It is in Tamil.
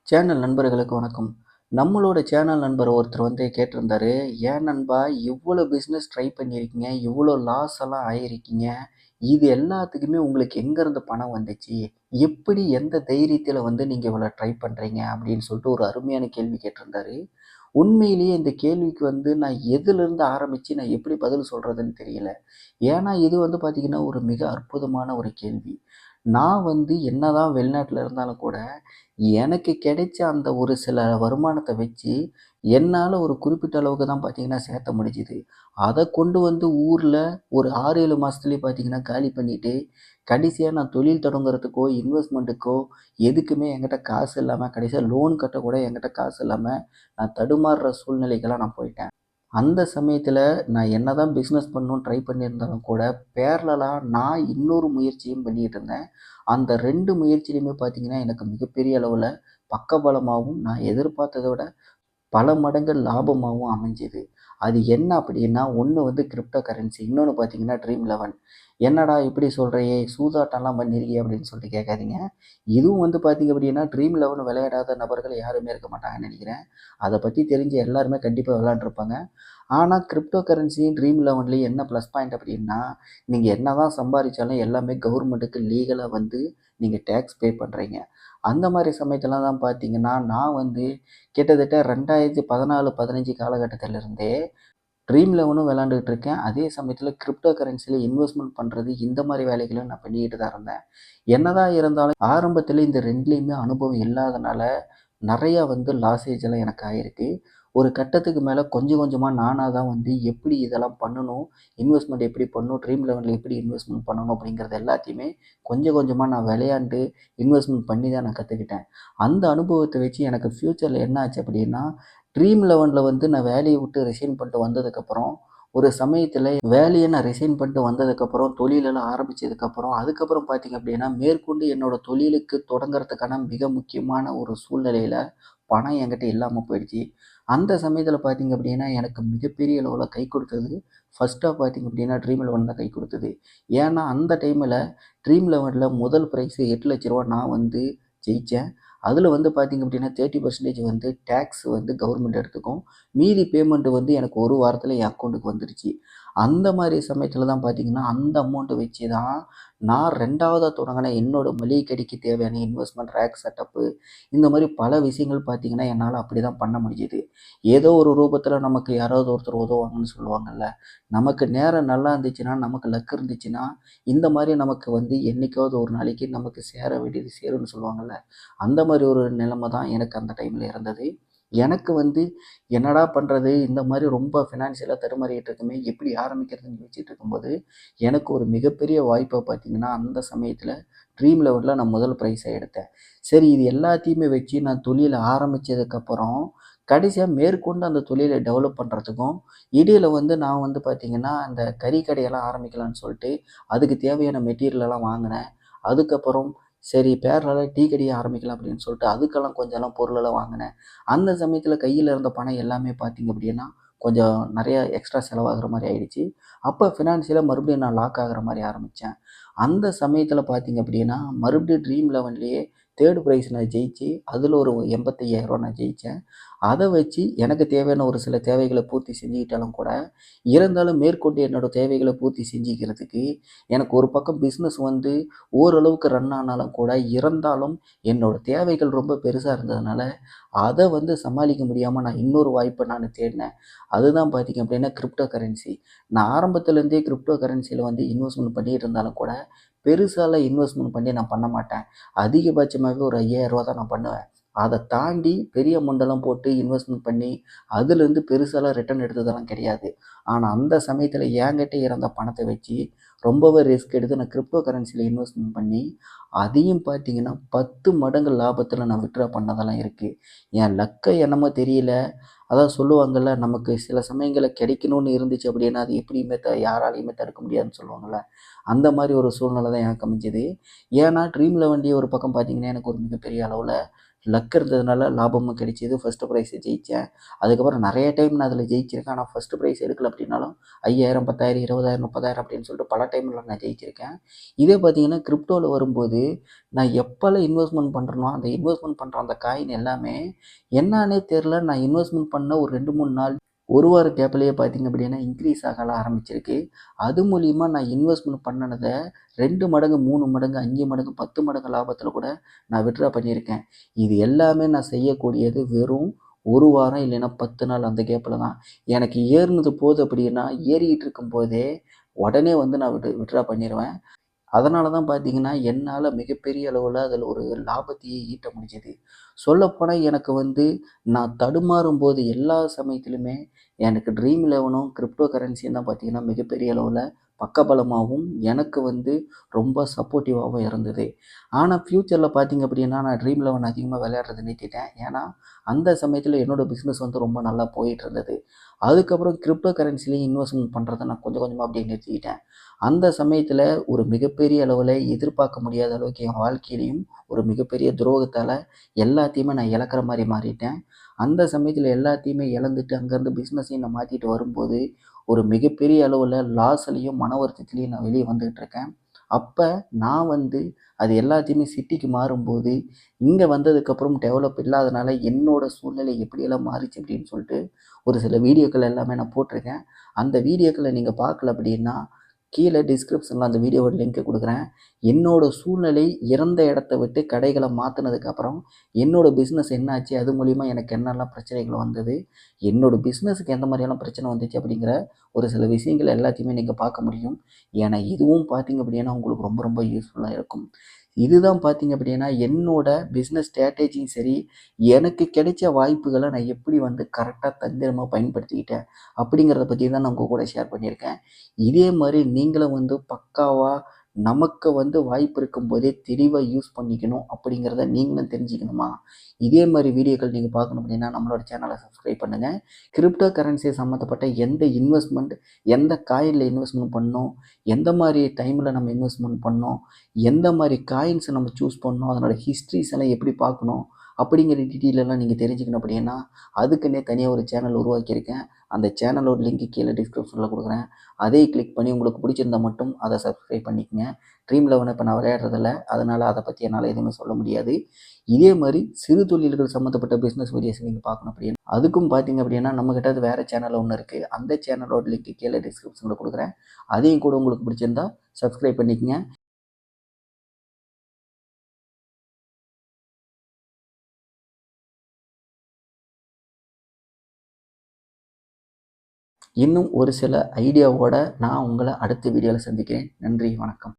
சேனல் நண்பர்களுக்கு வணக்கம். நம்மளோட சேனல் நண்பர் ஒருத்தர் கேட்டிருந்தாரு, "ஏன் நண்பா இவ்வளோ பிஸ்னஸ் ட்ரை பண்ணியிருக்கீங்க, இவ்வளோ லாஸ் எல்லாம் ஆயிருக்கீங்க. இது எல்லாத்துக்குமே உங்களுக்கு எங்கேருந்து பணம் வந்துச்சு? எப்படி எந்த தைரியத்தில நீங்க இவ்வளோ ட்ரை பண்றீங்க?" அப்படின்னு சொல்லிட்டு ஒரு அருமையான கேள்வி கேட்டிருந்தாரு. உண்மையிலேயே இந்த கேள்விக்கு நான் எதிலிருந்து ஆரம்பிச்சு நான் எப்படி பதில் சொல்றதுன்னு தெரியல. ஏன்னா இது பார்த்தீங்கன்னா, ஒரு மிக அற்புதமான ஒரு கேள்வி. நான் என்னதான் வெளிநாட்ல இருந்தாலும் கூட, எனக்கு கிடைச்ச அந்த ஒரு சில வருமானத்த வச்சு, என்னால ஒரு குறிப்பிட்ட அளவுக்கு தான் பார்த்தீங்கன்னா சேர்த்த முடிஞ்சுது. அத கொண்டு ஊர்ல ஒரு 6, 7 மாசத்துலயே பார்த்தீங்கன்னா காலி பண்ணிட்டு, கடைசியா நான் தொழில் தொடங்குறதுக்கோ, இன்வெஸ்ட்மென்ட்டுக்கோ எதுக்குமே என்கிட்ட காசு இல்லாம, கடைசியா லோன் கட்ட கூட என்கிட்ட காசு இல்லாம, நான் தடுமாறுற சூழ்நிலைக்கெல்லாம் நான் போயிட்டேன். அந்த சமயத்தில நான் என்னதான் பிசினஸ் பண்ணணும்னு ட்ரை பண்ணியிருந்தாலும் கூட, பேரலலா நான் இன்னொரு முயற்சியும் பண்ணிட்டு இருந்தேன். அந்த 2 முயற்சியிலுமே பார்த்தீங்கன்னா, எனக்கு மிகப்பெரிய அளவுல பக்கபலமாவும், நான் எதிர்பார்த்தத விட பல மடங்கு லாபமாவும் அமைஞ்சது. அது என்ன அப்படின்னா, ஒண்ணு கிரிப்டோ கரன்சி. இன்னொன்னு பார்த்தீங்கன்னா, ட்ரீம் 11. "என்னடா இப்படி சொல்றியே! சூதாட்டம்லாம் பண்ணியிருக்கியே!" அப்படின்னு சொல்லிட்டு கேட்காதீங்க. இதுவும் பார்த்தீங்க அப்படின்னா, ட்ரீம் 11 விளையாடாத நபர்கள் யாருமே இருக்க மாட்டாங்கன்னு நெனைக்கிறேன். அத பத்தி தெரிஞ்ச எல்லாருமே கண்டிப்பா விளையாண்டுருப்பாங்க. ஆனா, கிரிப்டோ கரன்சியும் ட்ரீம் 11லயும் என்ன ப்ளஸ் பாயிண்ட் அப்படின்னா, நீங்க என்னதான் சம்பாரிச்சாலும் எல்லாமே கவர்மெண்ட்டுக்கு லீகலா நீங்க டாக்ஸ் பே பண்றீங்க. அந்த மாரி சமயத்துல தான் பார்த்தீங்கன்னா, நான் கிட்டத்தட்ட 2014, 15 காலகட்டத்திலிருந்தே ட்ரீம் 11ம் விளையாண்டுட்டு இருக்கேன். அதே சமயத்தில கிரிப்டோ கரன்சில இன்வெஸ்ட்மென்ட் பண்றது இந்த மாரி வேலைகளும் நான் பண்ணிக்கிட்டு தான் இருந்தேன். என்னதான் இருந்தாலும் ஆரம்பத்தில இந்த 2லயுமே அனுபவம் இல்லாதனால நெறையா லாஸேஜ் எல்லாம் எனக்கு ஆயிருக்கு. ஒரு கட்டத்துக்கு மேல கொஞ்சம் கொஞ்சமா நானா தான் எப்படி இதெல்லாம் பண்ணணும், இன்வெஸ்ட்மென்ட் எப்படி பண்ணணும், ட்ரீம் 11ல எப்படி இன்வெஸ்ட்மென்ட் பண்ணணும் அப்படிங்கிறது எல்லாத்தையுமே கொஞ்சம் கொஞ்சமா நான் விளையாண்டு இன்வெஸ்ட்மென்ட் பண்ணி தான் நான் கத்துக்கிட்டேன். அந்த அனுபவத்த வச்சு எனக்கு ஃப்யூச்சர்ல என்ன ஆச்சு அப்படின்னா, ட்ரீம் 11ல நான் வேலைய விட்டு ரிசைன் பண்ணிட்டு வந்ததுக்கப்புறம், ஒரு சமயத்தில வேலைய நான் ரிசைன் பண்ணிட்டு வந்ததுக்கப்புறம், தொழிலெல்லாம் ஆரம்பிச்சதுக்கப்புறம், அதுக்கப்புறம் பார்த்தீங்க அப்படின்னா, மேற்கொண்டு என்னோட தொழிலுக்கு தொடங்குறதுக்கான மிக முக்கியமான ஒரு சூழ்நிலையில பணம் என்கிட்ட இல்லாம போயிடுச்சு. அந்த சமயத்தில பார்த்தீங்க அப்படின்னா, எனக்கு மிகப்பெரிய அளவுல கை கொடுத்தது, ஃபர்ஸ்ட்டா பார்த்தீங்க அப்படின்னா, ட்ரீம் 11 தான் கை கொடுத்தது. ஏன்னா, அந்த டைம்ல ட்ரீம் 11ல முதல் பிரைஸ் ரூ. 8,00,000 நான் ஜெயிச்சேன். அதில பார்த்தீங்க அப்படின்னா, 30% டாக்ஸ் கவர்மெண்ட் எடுத்துக்கும். மீதி பேமெண்ட் எனக்கு 1 வாரத்தில என் அக்கவுண்ட்டுக்கு வந்துருச்சு. அந்த மாரி சமயத்தில தான் பார்த்தீங்கன்னா, அந்த அமௌண்ட்ட வச்சு தான் நான் 2வதா தொடங்குன என்னோட மளிகை கடைக்கு தேவையான இன்வெஸ்ட்மென்ட், ரேக் செட்டப்பு இந்த மாரி பல விஷயங்கள் பார்த்தீங்கன்னா, என்னால அப்படிதான் பண்ண முடிஞ்சது. ஏதோ ஒரு ரூபத்தில நமக்கு யாராவது ஒருத்தர் உதவுவாங்கன்னு சொல்லுவாங்கல்ல. நமக்கு நேரம் நல்லா இருந்துச்சுன்னா, நமக்கு லக் இருந்துச்சுன்னா, இந்த மாரி நமக்கு என்னைக்காவது ஒரு நாளைக்கு நமக்கு சேர வேண்டியது சேரும்ன்னு சொல்லுவாங்கல்ல. அந்த மாரி ஒரு நிலைமை தான் எனக்கு அந்த டைம்ல இருந்தது. எனக்கு என்னடா பண்றது? இந்த மாரி ரொம்ப ஃபினான்ஷியலா தடுமாறிட்டு இருக்கோமே! எப்படி ஆரம்பிக்கிறதுன்னு யோசிச்சுட்டு இருக்கும்போது, எனக்கு ஒரு மிகப்பெரிய வாய்ப்ப பார்த்தீங்கன்னா, அந்த சமயத்தில ட்ரீம் லெவல்ல நான் முதல் பிரைஸ எடுத்தேன். சரி இது எல்லாத்தையுமே வச்சு நான் தொழில ஆரம்பிச்சதுக்கப்புறம், கடைசியா மேற்கொண்டு அந்த தொழில டெவலப் பண்றதுக்கும், இடையில நான் பார்த்தீங்கன்னா, அந்த கறி கடையெல்லாம் ஆரம்பிக்கலான்னு சொல்ட்டு, அதுக்கு தேவையான மெட்டீரியல் எல்லாம் வாங்குனேன். அதுக்கப்புறம் சரி பேரலலா டீ கடைய ஆரம்பிக்கலாம் அப்படின்னு சொல்லிட்டு, அதுக்கெல்லாம் கொஞ்சம்லாம் பொருளெல்லாம் வாங்குனேன். அந்த சமயத்தில கையில இருந்த பணம் எல்லாமே பார்த்தீங்க அப்படின்னா, கொஞ்சம் நெறைய எக்ஸ்ட்ரா செலவாகுற மாரி ஆயிடுச்சு. அப்ப ஃபினான்ஷியலா மறுபடியும் நான் லாக் ஆகுற மாரி ஆரம்பிச்சேன். அந்த சமயத்தில பார்த்தீங்க அப்படின்னா, மறுபடியும் ட்ரீம் 11லயே 3 பிரைஸ் நான் ஜெயிச்சு, அதில ஒரு ரூ. 85,000 நான் ஜெயிச்சேன். அத வச்சு எனக்கு தேவையான ஒரு சில தேவைகள பூர்த்தி செஞ்சுக்கிட்டாலும் கூட, இருந்தாலும் மேற்கொண்டு என்னோட தேவைகள பூர்த்தி செஞ்சுக்கிறதுக்கு, எனக்கு ஒரு பக்கம் பிசினஸ் ஓரளவுக்கு ரன் ஆனாலும் கூட, இருந்தாலும் என்னோட தேவைகள் ரொம்ப பெருசா இருந்ததுனால, அத சமாளிக்க முடியாம நான் இன்னொரு வாய்ப்ப நானு தேடினேன். அதுதான் பார்த்தீங்க அப்படின்னா, கிரிப்டோ கரன்சி. நான் ஆரம்பத்துல இருந்தே கிரிப்டோ கரன்சில இன்வெஸ்ட்மென்ட் பண்ணிட்டு இருந்தாலும் கூட, பெருசாலாம் இன்வெஸ்ட்மென்ட் பண்ணி நான் பண்ண மாட்டேன். அதிகபட்சமாவே ஒரு ரூ. 5,000 தான் நான் பண்ணுவேன். அத தாண்டி பெரிய அமௌண்டெல்லாம் போட்டு இன்வெஸ்ட்மென்ட் பண்ணி, அதுலேருந்து பெருசாலாம் ரிட்டர்ன் எடுத்ததெல்லாம் கிடையாது. ஆனா, அந்த சமயத்துல என்கிட்ட இருந்த பணத்த வச்சு, ரொம்பவே ரிஸ்க் எடுத்து நான் கிரிப்டோ கரன்சில இன்வெஸ்ட்மென்ட் பண்ணி, அதையும் பார்த்தீங்கன்னா 10 மடங்கு லாபத்துல நான் வித்ட்ரா பண்ணதெல்லாம் இருக்கு. என் லக்க என்னமோ தெரியல. அதான் சொல்லுவாங்கல்ல, நமக்கு சில சமயங்கள்ல கிடைக்கணும்னு இருந்துச்சு அப்படின்னா, அது எப்படியுமே யாராலயுமே தடுக்க முடியாதுன்னு சொல்லுவாங்கல்ல. அந்த மாரி ஒரு சூழ்நிலை தான் எனக்கு அமைஞ்சது. ஏன்னா, ட்ரீம் 11லயே ஒரு பக்கம் பார்த்தீங்கன்னா, எனக்கு ஒரு மிகப்பெரிய அளவுல லக் இருந்ததுனால லாபமும் கிடைச்சிது. ஃபர்ஸ்ட் ப்ரைஸ் ஜெயிச்சேன். அதுக்கப்புறம் நெறைய டைம் நான் அதில ஜெயிச்சிருக்கேன். ஆனா ஃபர்ஸ்ட் ப்ரைஸ் எடுக்கல அப்படின்னாலும் 5000, 10,000, 20,000, 30,000 அப்படின்னு சொல்லிட்டு பல டைம்ல நான் ஜெயிச்சிருக்கேன். இதே பார்த்தீங்கன்னா, கிரிப்டோல வரும்போது நான் எப்பலாம் இன்வெஸ்ட்மென்ட் பண்றேனோ, அந்த இன்வெஸ்ட்மென்ட் பண்ற அந்த காயின் எல்லாமே என்னான்னே தெரியல. நான் இன்வெஸ்ட்மென்ட் பண்ண ஒரு 2, 3 நாள் 1 வார கேப்லயே பார்த்தீங்க அப்படின்னா, இன்க்ரீஸ் ஆகலாம் ஆரம்பிச்சிருக்கு. அது மூலியமா நான் இன்வெஸ்ட்மென்ட் பண்ணுனத 2 மடங்கு, 3 மடங்கு, 5 மடங்கு, 10 மடங்கு லாபத்தில கூட நான் வித்ட்ரா பண்ணியிருக்கேன். இது எல்லாமே நான் செய்யக்கூடியது வெறும் 1 வாரம் இல்லைன்னா 10 நாள் அந்த கேப்ல தான். எனக்கு ஏறுனது போது அப்படின்னா, ஏறிக்கிட்டு இருக்கும்போதே உடனே வந்து நான் வித்ட்ரா பண்ணிருவேன். அதனால தான் பார்த்தீங்கன்னா, என்னால மிகப்பெரிய அளவுல அதில ஒரு லாபத்தையே ஈட்ட முடிஞ்சது. சொல்லப்போனா எனக்கு வந்து நான் தடுமாறும்போது எல்லா சமயத்திலுமே எனக்கு ட்ரீம் லெவனும், கிரிப்டோ கரன்சியும் தான் பார்த்தீங்கன்னா, மிகப்பெரிய அளவுல பக்கபலமாவும், எனக்கு வந்து ரொம்ப சப்போர்ட்டிவாவும் இருந்தது. ஆனா ஃப்யூச்சர்ல பார்த்தீங்க அப்படின்னா, நான் ட்ரீம் லெவன் அதிகமா விளையாடுறத நிறுத்திட்டேன். ஏன்னா, அந்த சமயத்தில என்னோட பிசினஸ் வந்து ரொம்ப நல்லா போயிட்டு இருந்தது. அதுக்கப்புறம் கிரிப்டோ கரன்சிலயும் இன்வெஸ்ட்மென்ட் பண்றத நான் கொஞ்சம் கொஞ்சமா அப்படியே நிறுத்திக்கிட்டேன். அந்த சமயத்தில ஒரு மிகப்பெரிய அளவுல எதிர்பார்க்க முடியாத அளவுக்கு என் வாழ்க்கையிலயும் ஒரு மிகப்பெரிய துரோகத்தால எல்லாத்தையுமே நான் இழக்கிற மாரி மாறிட்டேன். அந்த சமயத்தில எல்லாத்தையுமே இழந்துட்டு அங்கருந்து பிசினஸையும் நான் மாத்திட்டு வரும்போது, ஒரு மிகப்பெரிய அளவுல லாஸ்லயும், மன வருத்தத்திலயும் நான் வெளிய வந்துகிட்டு இருக்கேன். அப்ப நான் வந்து அது எல்லாத்தையுமே சிட்டிக்கு மாறும்போது, இங்க வந்ததுக்கப்புறம் டெவலப் இல்லாதனால என்னோட சூழ்நிலை எப்படியெல்லாம் மாறிச்சு அப்படின்னு சொல்லிட்டு, ஒரு சில வீடியோக்கள் எல்லாமே நான் போட்டிருக்கேன். அந்த வீடியோக்கள நீங்க பார்க்கல அப்படின்னா, கீழ டிஸ்கிரிப்ஷன்ல அந்த வீடியோவோட லிங்க்க குடுக்குறேன். என்னோட சூழ்நிலை இறந்த இடத்த விட்டு கடைகள மாத்துனதுக்கப்புறம், என்னோட பிசினஸ் என்னாச்சு? அது மூலியமா எனக்கு என்னெல்லாம் பிரச்சனைகள் வந்தது? என்னோட பிசினஸ்க்கு எந்த மாரியெல்லாம் பிரச்சனை வந்துச்சு? அப்படிங்கிற ஒரு சில விஷயங்கள் எல்லாத்தையுமே நீங்க பார்க்க முடியும். ஏன்னா, இதுவும் பார்த்தீங்க அப்படின்னா, உங்களுக்கு ரொம்ப ரொம்ப யூஸ்ஃபுல்லா இருக்கும். இதுதான் பார்த்தீங்க அப்படின்னா, என்னோட பிசினஸ் ஸ்ட்ராட்டஜியும் சரி, எனக்கு கிடைச்ச வாய்ப்புகள நான் எப்படி வந்து கரெக்ட்டா தந்திரமா பயன்படுத்திக்கிட்டேன், அப்படிங்கிறத பத்தி தான் நான் உங்க கூட ஷேர் பண்ணியிருக்கேன். இதே மாரி நீங்களும் வந்து பக்காவா நமக்கு வந்து வாய்ப்பு இருக்கும்போதே தெளிவா யூஸ் பண்ணிக்கணும் அப்படிங்கிறத நீங்களும் தெரிஞ்சுக்கணுமா? இதே மாரி வீடியோக்கள் நீங்க பார்க்கணும் அப்படின்னா, நம்மளோட சேனல சப்ஸ்கிரைப் பண்ணுங்க. கிரிப்டோ கரன்சி சம்மந்தப்பட்ட எந்த இன்வெஸ்ட்மென்ட், எந்த காயின்ல இன்வெஸ்ட்மென்ட் பண்ணணும், எந்த மாரி டைம்ல நம்ம இன்வெஸ்ட்மென்ட் பண்ணணும், எந்த மாரி காயின்ஸ நம்ம சூஸ் பண்ணணும், அதனோட ஹிஸ்ட்ரீஸ் எல்லாம் எப்படி பார்க்கணும், அப்படிங்கிற டீட்டெயில் எல்லாம் நீங்க தெரிஞ்சுக்கணும் அப்படின்னா, அதுக்குன்னே தனியா ஒரு சேனல் உருவாக்கியிருக்கேன். அந்த சேனலோட லிங்க் கீழ டிஸ்கிரிப்ஷன்ல குடுக்குறேன். அதையும் கிளிக் பண்ணி உங்களுக்கு பிடிச்சிருந்தா மட்டும் அத சப்ஸ்கிரைப் பண்ணிக்கங்க. ட்ரீம் லெவன இப்ப நான் விளையாடுறதில்ல. அதனால அத பத்தி என்னால எதுவுமே சொல்ல முடியாது. இதே மாரி சிறு தொழில்கள் சம்மந்தப்பட்ட பிசினஸ் வீடியோஸ் நீங்க பார்க்கணும் அப்படின்னா, அதுக்கும் பார்த்தீங்க அப்படின்னா, நம்மகிட்ட அது வேற சேனல் ஒண்ணு இருக்கு. அந்த சேனலோட லிங்க் கீழ டிஸ்கிரிப்ஷன்ல குடுக்குறேன். அதையும் கூட உங்களுக்கு பிடிச்சிருந்தா சப்ஸ்கிரைப் பண்ணிக்கங்க. இன்னும் ஒரு சில ஐடியாவோட நான் உங்கள அடுத்த வீடியோல சந்திக்கிறேன். நன்றி, வணக்கம்.